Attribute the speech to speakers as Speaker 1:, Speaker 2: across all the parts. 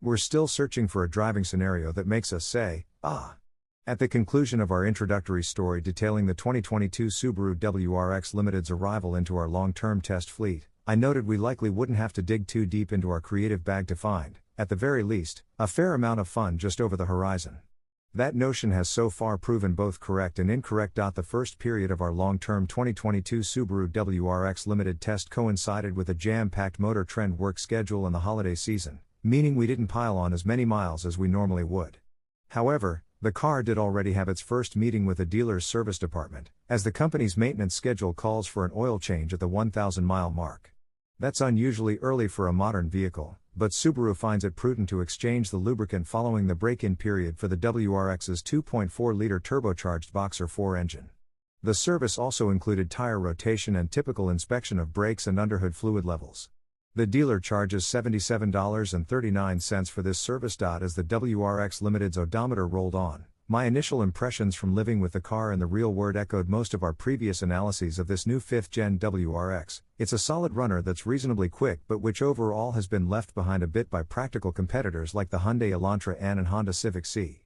Speaker 1: We're still searching for a driving scenario that makes us say, ah. At the conclusion of our introductory story detailing the 2022 Subaru WRX Limited's arrival into our long-term test fleet, I noted we likely wouldn't have to dig too deep into our creative bag to find, at the very least, a fair amount of fun just over the horizon. That notion has so far proven both correct and incorrect. The first period of our long-term 2022 Subaru WRX Limited test coincided with a jam-packed Motor Trend work schedule and the holiday season, meaning we didn't pile on as many miles as we normally would. However, the car did already have its first meeting with a dealer's service department, as the company's maintenance schedule calls for an oil change at the 1,000-mile mark. That's unusually early for a modern vehicle, but Subaru finds it prudent to exchange the lubricant following the break-in period for the WRX's 2.4-liter turbocharged Boxer 4 engine. The service also included tire rotation and typical inspection of brakes and underhood fluid levels. The dealer charges $77.39 for this service. As the WRX Limited's odometer rolled on, my initial impressions from living with the car in the real world echoed most of our previous analyses of this new 5th-gen WRX. It's a solid runner that's reasonably quick but which overall has been left behind a bit by practical competitors like the Hyundai Elantra N and Honda Civic C.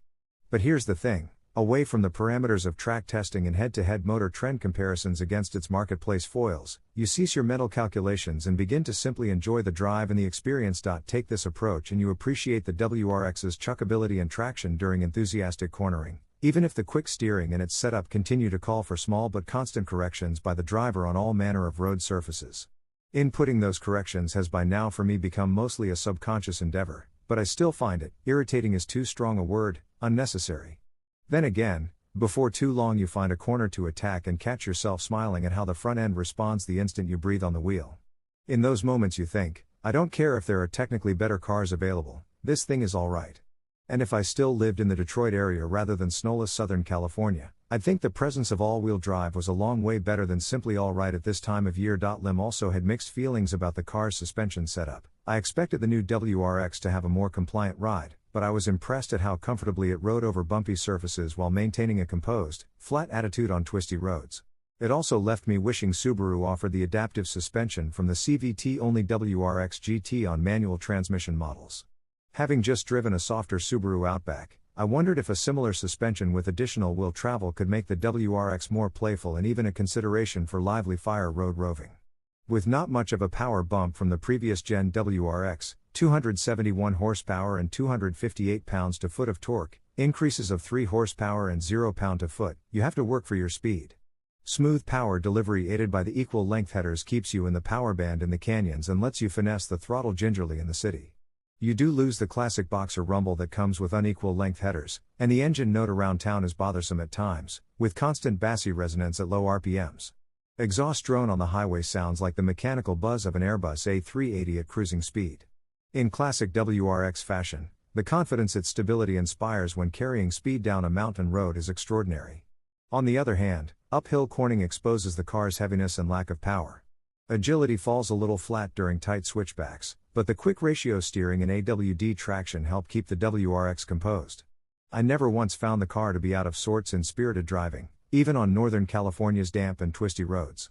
Speaker 1: But here's the thing. Away from the parameters of track testing and head-to-head Motor Trend comparisons against its marketplace foils, you cease your mental calculations and begin to simply enjoy the drive and the experience. Take this approach and you appreciate the WRX's chuckability and traction during enthusiastic cornering, even if the quick steering and its setup continue to call for small but constant corrections by the driver on all manner of road surfaces. Inputting those corrections has by now for me become mostly a subconscious endeavor, but I still find it, irritating is too strong a word, unnecessary. Then again, before too long you find a corner to attack and catch yourself smiling at how the front end responds the instant you breathe on the wheel. In those moments you think, I don't care if there are technically better cars available, this thing is alright. And if I still lived in the Detroit area rather than snowless Southern California, I'd think the presence of all-wheel drive was a long way better than simply alright at this time of year. Lim also had mixed feelings about the car's suspension setup. I expected the new WRX to have a more compliant ride, but I was impressed at how comfortably it rode over bumpy surfaces while maintaining a composed, flat attitude on twisty roads. It also left me wishing Subaru offered the adaptive suspension from the CVT-only WRX GT on manual transmission models. Having just driven a softer Subaru Outback, I wondered if a similar suspension with additional wheel travel could make the WRX more playful and even a consideration for lively fire road roving. With not much of a power bump from the previous gen WRX, 271 horsepower and 258 pounds-to-foot of torque, increases of 3 horsepower and 0 pound-to-foot, you have to work for your speed. Smooth power delivery aided by the equal-length headers keeps you in the power band in the canyons and lets you finesse the throttle gingerly in the city. You do lose the classic Boxer rumble that comes with unequal-length headers, and the engine note around town is bothersome at times, with constant bassy resonance at low RPMs. Exhaust drone on the highway sounds like the mechanical buzz of an Airbus A380 at cruising speed. In classic WRX fashion, the confidence its stability inspires when carrying speed down a mountain road is extraordinary. On the other hand, uphill corning exposes the car's heaviness and lack of power. Agility falls a little flat during tight switchbacks, but the quick ratio steering and AWD traction help keep the WRX composed. I never once found the car to be out of sorts in spirited driving, even on Northern California's damp and twisty roads.